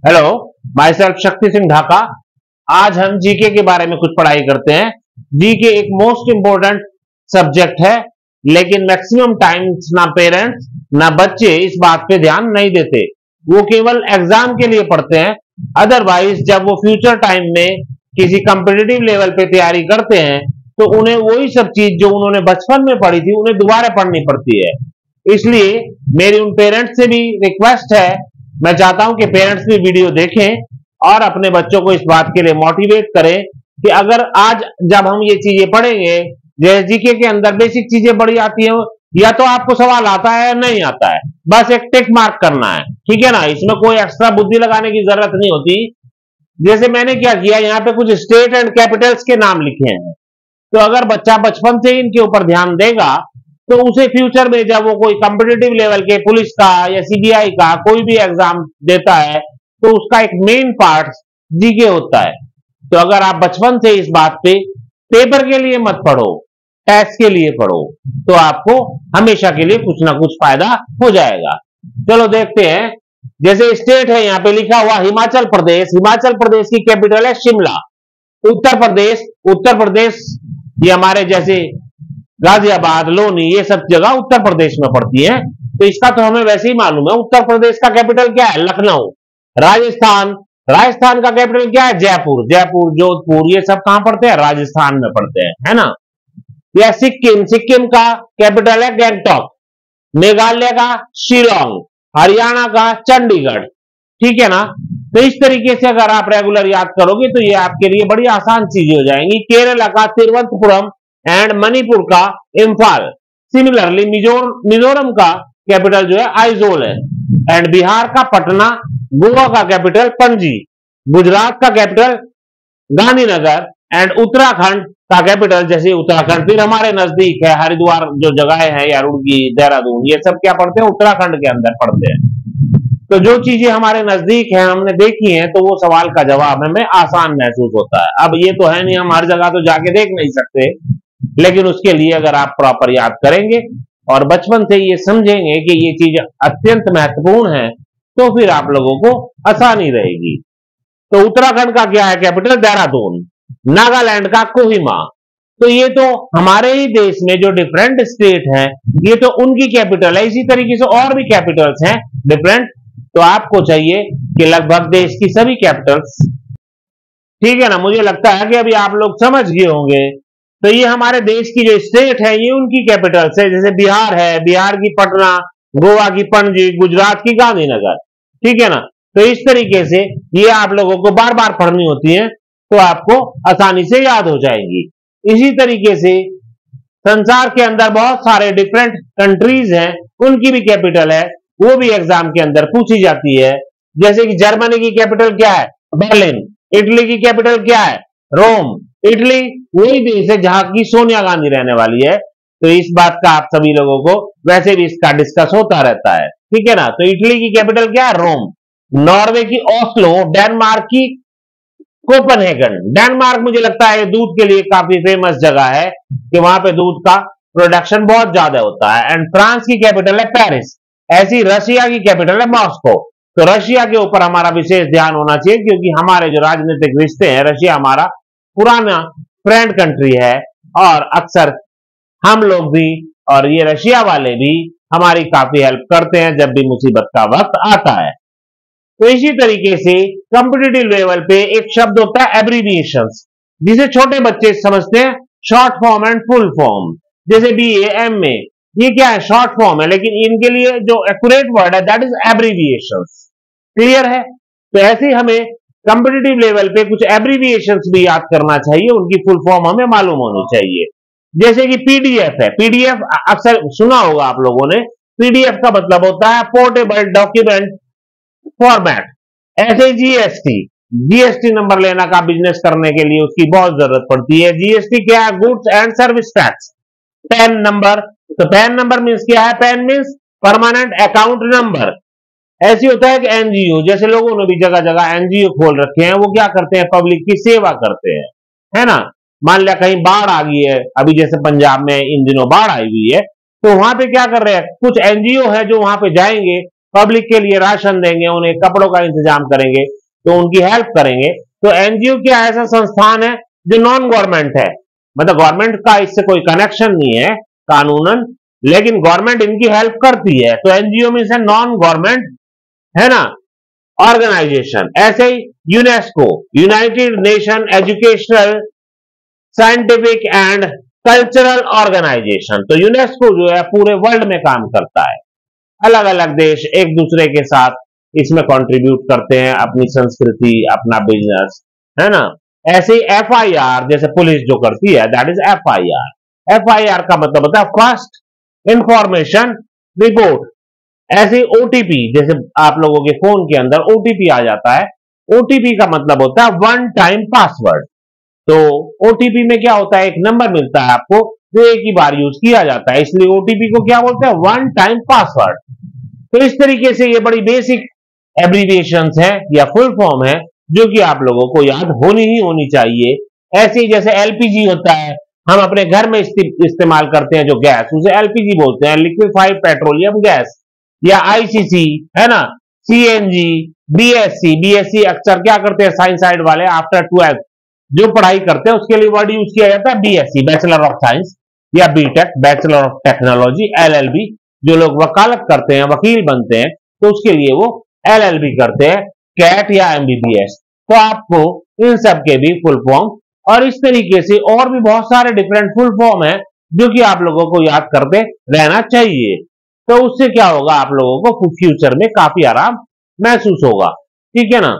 Hello, my self Shakti Singh Dhaka. आज हम GK के बारे में कुछ पढ़ाई करते हैं। जीके एक मोस्ट इंपोर्टेंट सब्जेक्ट है, लेकिन मैक्सिमम टाइम्स ना पेरेंट्स ना बच्चे इस बात पे ध्यान नहीं देते। वो केवल एग्जाम के लिए पढ़ते हैं। अदरवाइज जब वो फ्यूचर टाइम में किसी कंपिटिटिव लेवल पे तैयारी करते हैं तो उन्हें वही सब चीज जो उन्होंने बचपन में पढ़ी थी उन्हें दोबारा पढ़नी पड़ती है। इसलिए मेरी उन पेरेंट्स से भी रिक्वेस्ट है, मैं चाहता हूं कि पेरेंट्स भी वीडियो देखें और अपने बच्चों को इस बात के लिए मोटिवेट करें कि अगर आज जब हम ये चीजें पढ़ेंगे, जैसे जीके के अंदर बेसिक चीजें पढ़ी आती हैं, या तो आपको सवाल आता है या नहीं आता है, बस एक टिक मार्क करना है, ठीक है ना। इसमें कोई एक्स्ट्रा बुद्धि लगाने की जरूरत नहीं होती। जैसे मैंने क्या किया, यहाँ पे कुछ स्टेट एंड कैपिटल्स के नाम लिखे हैं, तो अगर बच्चा बचपन से इनके ऊपर ध्यान देगा तो उसे फ्यूचर में जब वो कोई कॉम्पिटिटिव लेवल के पुलिस का या सीबीआई का कोई भी एग्जाम देता है तो उसका एक मेन पार्ट जीके होता है। तो अगर आप बचपन से इस बात पे पेपर के लिए मत पढ़ो, टेस्ट के लिए पढ़ो, तो आपको हमेशा के लिए कुछ ना कुछ फायदा हो जाएगा। चलो देखते हैं। जैसे स्टेट है, यहाँ पे लिखा हुआ हिमाचल प्रदेश। हिमाचल प्रदेश की कैपिटल है शिमला। उत्तर प्रदेश ये हमारे जैसे गाजियाबाद, लोनी, ये सब जगह उत्तर प्रदेश में पड़ती है, तो इसका तो हमें वैसे ही मालूम है। उत्तर प्रदेश का कैपिटल क्या है? लखनऊ। राजस्थान का कैपिटल क्या है? जयपुर, जोधपुर, ये सब कहां पड़ते हैं? राजस्थान में पड़ते हैं, है ना। या सिक्किम का कैपिटल है गैंगटॉक। मेघालय का शिलोंग, हरियाणा का चंडीगढ़, ठीक है ना। तो इस तरीके से अगर आप रेगुलर याद करोगे तो ये आपके लिए बड़ी आसान चीजें हो जाएंगी। केरला का तिरुवनंतपुरम एंड मणिपुर का इम्फाल। सिमिलरली मिजोरम का कैपिटल जो है आइजोल है, एंड बिहार का पटना, गोवा का कैपिटल पणजी, गुजरात का कैपिटल गांधीनगर, एंड उत्तराखंड का कैपिटल, जैसे उत्तराखंड फिर हमारे नजदीक है, हरिद्वार जो जगह है या रुड़की, देहरादून, ये सब क्या पड़ते हैं? उत्तराखंड के अंदर पड़ते हैं। तो जो चीजें हमारे नजदीक हैं, हमने देखी हैं, तो वो सवाल का जवाब हमें आसान महसूस होता है। अब ये तो है नहीं, हम हर जगह तो जाके देख नहीं सकते, लेकिन उसके लिए अगर आप प्रॉपर याद करेंगे और बचपन से ये समझेंगे कि ये चीज अत्यंत महत्वपूर्ण है, तो फिर आप लोगों को आसानी रहेगी। तो उत्तराखंड का क्या है कैपिटल? देहरादून। नागालैंड का कोहिमा। तो ये तो हमारे ही देश में जो डिफरेंट स्टेट हैं, ये तो उनकी कैपिटल है। इसी तरीके से और भी कैपिटल्स हैं डिफरेंट। तो आपको चाहिए कि लगभग देश की सभी कैपिटल्स, ठीक है ना, मुझे लगता है कि अभी आप लोग समझ गए होंगे। तो ये हमारे देश की जो स्टेट है ये उनकी कैपिटल्स है। जैसे बिहार है, बिहार की पटना, गोवा की पणजी, गुजरात की गांधीनगर, ठीक है ना। तो इस तरीके से ये आप लोगों को बार बार पढ़नी होती है, तो आपको आसानी से याद हो जाएंगी। इसी तरीके से संसार के अंदर बहुत सारे डिफरेंट कंट्रीज हैं, उनकी भी कैपिटल है, वो भी एग्जाम के अंदर पूछी जाती है। जैसे कि जर्मनी की कैपिटल क्या है? बर्लिन। इटली की कैपिटल क्या है? रोम। इटली वही देश है जहां की सोनिया गांधी रहने वाली है। तो इस बात का आप सभी लोगों को वैसे भी इसका डिस्कस होता रहता है, ठीक है ना। तो इटली की कैपिटल क्या है? रोम। नॉर्वे की ओस्लो। डेनमार्क की कोपेनहेगन। डेनमार्क मुझे लगता है दूध के लिए काफी फेमस जगह है कि वहां पे दूध का प्रोडक्शन बहुत ज्यादा होता है। एंड फ्रांस की कैपिटल है पेरिस। ऐसी रशिया की कैपिटल है मॉस्को। तो रशिया के ऊपर हमारा विशेष ध्यान होना चाहिए, क्योंकि हमारे जो राजनीतिक रिश्ते हैं, रशिया हमारा पुराना फ्रेंड कंट्री है, और अक्सर हम लोग भी और ये रशिया वाले भी हमारी काफी हेल्प करते हैं जब भी मुसीबत का वक्त आता है। तो इसी तरीके से कॉम्पिटिटिव लेवल पे एक शब्द होता है एब्रीविएशंस, जिसे छोटे बच्चे समझते हैं short form and full form. जैसे BA, MA, ये क्या है? शॉर्ट फॉर्म है, लेकिन इनके लिए जो एक्यूरेट वर्ड है दैट इज एब्रीविएशंस। क्लियर है? तो ऐसे हमें कॉम्पिटिटिव लेवल पे कुछ एब्रीविएशंस भी याद करना चाहिए, उनकी फुल फॉर्म हमें मालूम होनी चाहिए। जैसे कि PDF है। PDF अक्सर सुना होगा आप लोगों ने। PDF का मतलब होता है पोर्टेबल डॉक्यूमेंट फॉर्मेट। ऐसे GST नंबर लेना का बिजनेस करने के लिए उसकी बहुत जरूरत पड़ती है। GST क्या है? Goods and service tax. Pan number, तो पैन नंबर मीन्स क्या है? Pan means permanent account number. ऐसी होता है कि NGO, जैसे लोगों ने भी जगह जगह NGO खोल रखे हैं, वो क्या करते हैं? पब्लिक की सेवा करते हैं, है ना। मान लिया कहीं बाढ़ आ गई है, अभी जैसे पंजाब में इन दिनों बाढ़ आई हुई है, तो वहां पे क्या कर रहे हैं? कुछ NGO है जो वहां पे जाएंगे, पब्लिक के लिए राशन देंगे, उन्हें कपड़ों का इंतजाम करेंगे, तो उनकी हेल्प करेंगे। तो एनजीओ क्या ऐसा संस्थान है जो नॉन गवर्नमेंट है, मतलब गवर्नमेंट का इससे कोई कनेक्शन नहीं है कानूनन, लेकिन गवर्नमेंट इनकी हेल्प करती है। तो एनजीओ में से नॉन गवर्नमेंट है ना ऑर्गेनाइजेशन। ऐसे ही UNESCO, United Nation Educational Scientific and Cultural Organization. तो यूनेस्को जो है पूरे वर्ल्ड में काम करता है, अलग अलग देश एक दूसरे के साथ इसमें कंट्रीब्यूट करते हैं अपनी संस्कृति, अपना बिजनेस, है ना। ऐसे ही एफआईआर जैसे पुलिस जो करती है, दैट इज एफआईआर। एफआईआर का मतलब होता है फर्स्ट इंफॉर्मेशन रिपोर्ट। ऐसे ओटीपी, जैसे आप लोगों के फोन के अंदर ओटीपी आ जाता है, ओटीपी का मतलब होता है वन टाइम पासवर्ड। तो ओटीपी में क्या होता है, एक नंबर मिलता है आपको जो एक ही बार यूज किया जाता है, इसलिए ओटीपी को क्या बोलते हैं, वन टाइम पासवर्ड। तो इस तरीके से ये बड़ी बेसिक एब्रीविएशंस है या फुल फॉर्म है जो कि आप लोगों को याद होनी चाहिए। ऐसे ही जैसे एलपीजी होता है, हम अपने घर में इस्तेमाल करते हैं जो गैस, उसे एलपीजी बोलते हैं, लिक्विफाइड पेट्रोलियम गैस, या आईसीसी, है ना, सीएनजी, बीएससी अक्सर क्या करते हैं साइंस साइड वाले, आफ्टर 12 जो पढ़ाई करते हैं उसके लिए वर्ड यूज किया जाता है बीएससी, बैचलर ऑफ साइंस, या BTech, bachelor of technology, LLB. जो लोग वकालत करते हैं, वकील बनते हैं, तो उसके लिए वो एलएलबी करते हैं, कैट या एमबीबीएस। तो आपको इन सब के भी फुल फॉर्म और इस तरीके से और भी बहुत सारे डिफरेंट फुल फॉर्म है जो कि आप लोगों को याद करते रहना चाहिए। तो उससे क्या होगा, आप लोगों को फ्यूचर में काफी आराम महसूस होगा, ठीक है ना।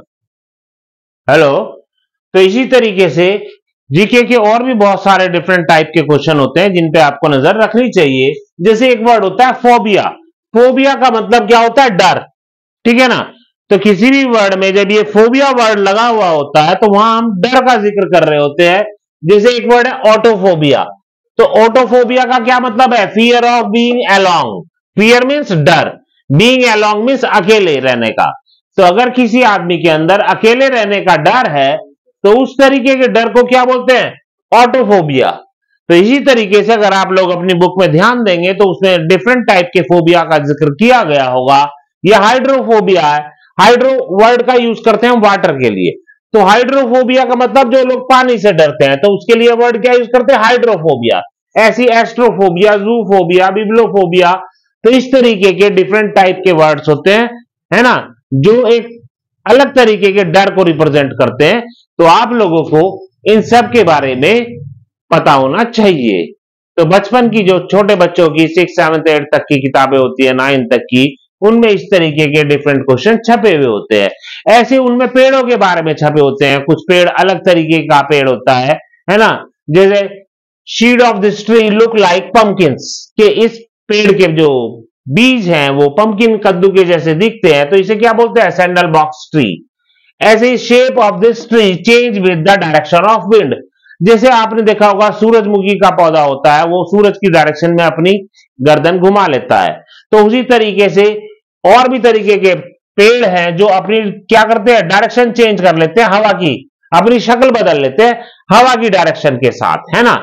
हेलो। तो इसी तरीके से जीके के और भी बहुत सारे डिफरेंट टाइप के क्वेश्चन होते हैं जिन पे आपको नजर रखनी चाहिए। जैसे एक वर्ड होता है फोबिया। फोबिया का मतलब क्या होता है, डर, ठीक है ना। तो किसी भी वर्ड में जब ये फोबिया वर्ड लगा हुआ होता है तो वहां हम डर का जिक्र कर रहे होते हैं। जैसे एक वर्ड है ऑटोफोबिया। तो ऑटोफोबिया का क्या मतलब है, fear of being along. Fear means डर, बीइंग अलोंग मीन्स अकेले रहने का। तो अगर किसी आदमी के अंदर अकेले रहने का डर है तो उस तरीके के डर को क्या बोलते हैं, ऑटोफोबिया। तो इसी तरीके से अगर आप लोग अपनी बुक में ध्यान देंगे तो उसमें डिफरेंट टाइप के फोबिया का जिक्र किया गया होगा। यह हाइड्रोफोबिया है, हाइड्रो वर्ड का यूज करते हैं वाटर के लिए। तो हाइड्रोफोबिया का मतलब जो लोग पानी से डरते हैं, तो उसके लिए वर्ड क्या यूज करते हैं, हाइड्रोफोबिया। ऐसी एस्ट्रोफोबिया, जूफोबिया, बिब्लोफोबिया। तो इस तरीके के डिफरेंट टाइप के वर्ड्स होते हैं, है ना, जो एक अलग तरीके के डर को रिप्रेजेंट करते हैं। तो आप लोगों को इन सब के बारे में पता होना चाहिए। तो बचपन की जो छोटे बच्चों की 6, 7, 8 तक की किताबें होती है, 9 तक की, उनमें इस तरीके के डिफरेंट क्वेश्चन छपे हुए होते हैं। ऐसे उनमें पेड़ों के बारे में छपे होते हैं, कुछ पेड़ अलग तरीके का पेड़ होता है ना। जैसे seed of this tree look like pumpkins, के इस पेड़ के जो बीज हैं वो पंपकिन कद्दू के जैसे दिखते हैं, तो इसे क्या बोलते हैं, सैंडल बॉक्स ट्री। ऐसे shape of this tree change with the direction of wind. जैसे आपने देखा होगा सूरजमुखी का पौधा होता है, वो सूरज की डायरेक्शन में अपनी गर्दन घुमा लेता है। तो उसी तरीके से और भी तरीके के पेड़ हैं जो अपनी क्या करते हैं, डायरेक्शन चेंज कर लेते हैं, हवा की अपनी शक्ल बदल लेते हैं हवा की डायरेक्शन के साथ, है ना।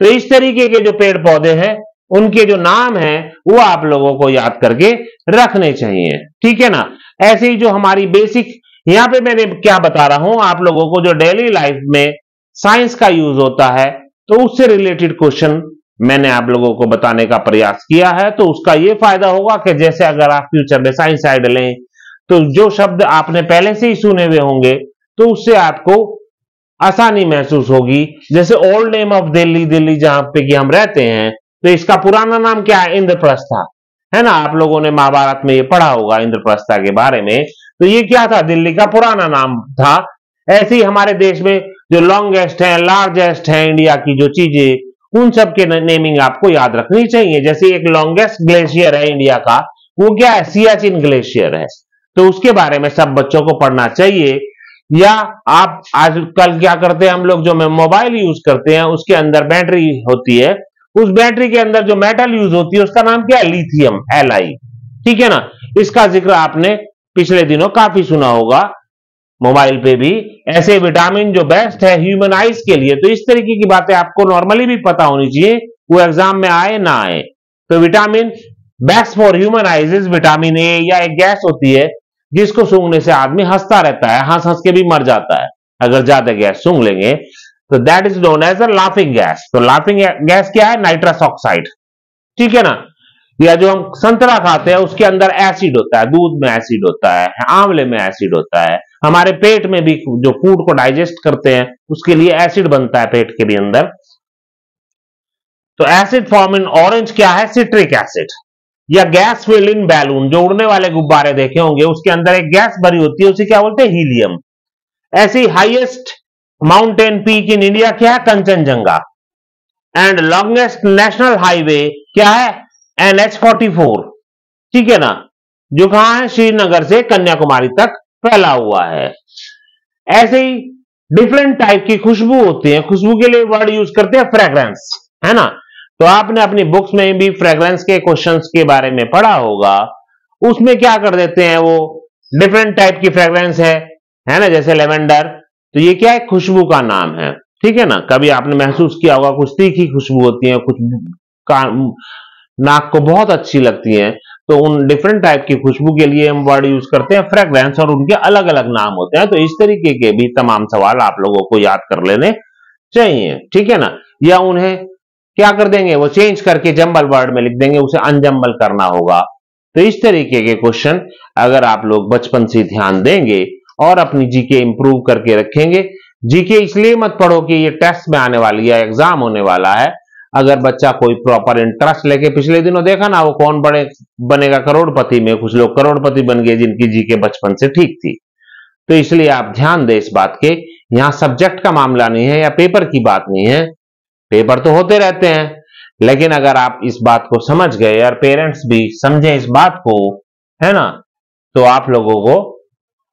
तो इस तरीके के जो पेड़ पौधे हैं उनके जो नाम हैं वो आप लोगों को याद करके रखने चाहिए, ठीक है ना। ऐसे ही जो हमारी बेसिक, यहां पे मैंने क्या बता रहा हूं आप लोगों को, जो डेली लाइफ में साइंस का यूज होता है तो उससे रिलेटेड क्वेश्चन मैंने आप लोगों को बताने का प्रयास किया है। तो उसका यह फायदा होगा कि जैसे अगर आप फ्यूचर में साइंस साइड लें तो जो शब्द आपने पहले से ही सुने हुए होंगे तो उससे आपको आसानी महसूस होगी। जैसे old name of Delhi, Delhi जहां पे कि हम रहते हैं, तो इसका पुराना नाम क्या है, इंद्रप्रस्था, है ना। आप लोगों ने महाभारत में ये पढ़ा होगा इंद्रप्रस्था के बारे में। तो ये क्या था, दिल्ली का पुराना नाम था। ऐसे ही हमारे देश में जो लॉन्गेस्ट है, लार्जेस्ट है इंडिया की जो चीजें, उन सब के नेमिंग आपको याद रखनी चाहिए। जैसे एक लॉन्गेस्ट ग्लेशियर है इंडिया का, वो क्या है, सियाचिन ग्लेशियर है। तो उसके बारे में सब बच्चों को पढ़ना चाहिए। या आप आजकल क्या करते हैं हम लोग, जो मोबाइल यूज करते हैं उसके अंदर बैटरी होती है, उस बैटरी के अंदर जो मेटल यूज होती है उसका नाम क्या है, लिथियम, Li, ठीक है ना। इसका जिक्र आपने पिछले दिनों काफी सुना होगा मोबाइल पे भी। ऐसे विटामिन जो बेस्ट है ह्यूमन आइज के लिए, तो इस तरीके की बातें आपको नॉर्मली भी पता होनी चाहिए, वो एग्जाम में आए ना आए। तो vitamin best for human eyes is vitamin A, या एक गैस होती है जिसको सूंघने से आदमी हंसता रहता है, हंस हंस के भी मर जाता है अगर ज्यादा गैस सूंघ लेंगे, तो that is known as a laughing gas. तो लाफिंग गैस क्या है? नाइट्रस ऑक्साइड, ठीक है ना। या जो हम संतरा खाते हैं उसके अंदर एसिड होता है, दूध में एसिड होता है, आंवले में एसिड होता है, हमारे पेट में भी जो फूड को डाइजेस्ट करते हैं उसके लिए एसिड बनता है पेट के भी अंदर। तो एसिड फॉर्म इन ऑरेंज क्या है? Citric acid. या गैस फिल्ड इन बैलून, जो उड़ने वाले गुब्बारे देखे होंगे उसके अंदर एक गैस भरी होती है, उसे क्या बोलते हैं? हीलियम। ऐसी highest mountain peak in India क्या है? Kanchenjunga. And longest national highway क्या है? NH-44, ठीक है ना, जो कहां है? श्रीनगर से कन्याकुमारी तक फैला हुआ है। ऐसे ही डिफरेंट टाइप की खुशबू होती है, खुशबू के लिए वर्ड यूज करते हैं फ्रेग्रेंस, है ना। तो आपने अपनी बुक्स में भी फ्रेग्रेंस के क्वेश्चंस के बारे में पढ़ा होगा, उसमें क्या कर देते हैं वो डिफरेंट टाइप की फ्रेग्रेंस है ना, जैसे लेवेंडर, तो ये क्या है? खुशबू का नाम है, ठीक है ना। कभी आपने महसूस किया होगा कुछ तीखी खुशबू होती है, कुछ नाक को बहुत अच्छी लगती है, तो उन डिफरेंट टाइप की खुशबू के लिए हम वर्ड यूज करते हैं फ्रेग्रेंस, और उनके अलग अलग नाम होते हैं। तो इस तरीके के भी तमाम सवाल आप लोगों को याद कर लेने चाहिए, ठीक है ना। या उन्हें क्या कर देंगे? वो चेंज करके जंबल वर्ड में लिख देंगे, उसे अनजंबल करना होगा। तो इस तरीके के क्वेश्चन अगर आप लोग बचपन से ध्यान देंगे और अपनी जीके इंप्रूव करके रखेंगे, जीके इसलिए मत पढ़ो कि ये टेस्ट में आने वाली है, एग्जाम होने वाला है। अगर बच्चा कोई प्रॉपर इंटरेस्ट लेके, पिछले दिनों देखा ना वो कौन बनेगा करोड़पति में, कुछ लोग करोड़पति बन गए जिनकी जीके बचपन से ठीक थी। तो इसलिए आप ध्यान दें इस बात के, यहां सब्जेक्ट का मामला नहीं है या पेपर की बात नहीं है, पेपर तो होते रहते हैं, लेकिन अगर आप इस बात को समझ गए और पेरेंट्स भी समझे इस बात को, है ना, तो आप लोगों को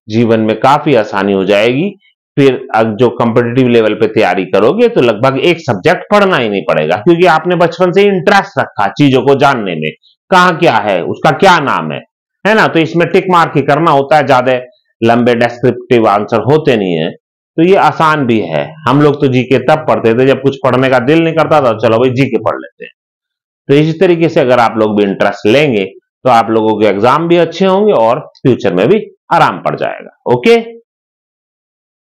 जीवन में काफी आसानी हो जाएगी। फिर जो कॉम्पिटिटिव लेवल पे तैयारी करोगे तो लगभग एक सब्जेक्ट पढ़ना ही नहीं पड़ेगा, क्योंकि आपने बचपन से इंटरेस्ट रखा चीजों को जानने में, कहां क्या है, उसका क्या नाम है ना। तो इसमें टिक मार्क ही करना होता है, ज्यादा लंबे डेस्क्रिप्टिव आंसर होते नहीं है। तो ये आसान भी है। हम लोग तो जीके तब पढ़ते थे जब कुछ पढ़ने का दिल नहीं करता था, चलो भाई जीके पढ़ लेते हैं। तो इसी तरीके से अगर आप लोग भी इंटरेस्ट लेंगे तो आप लोगों के एग्जाम भी अच्छे होंगे और फ्यूचर में भी आराम पड़ जाएगा। ओके।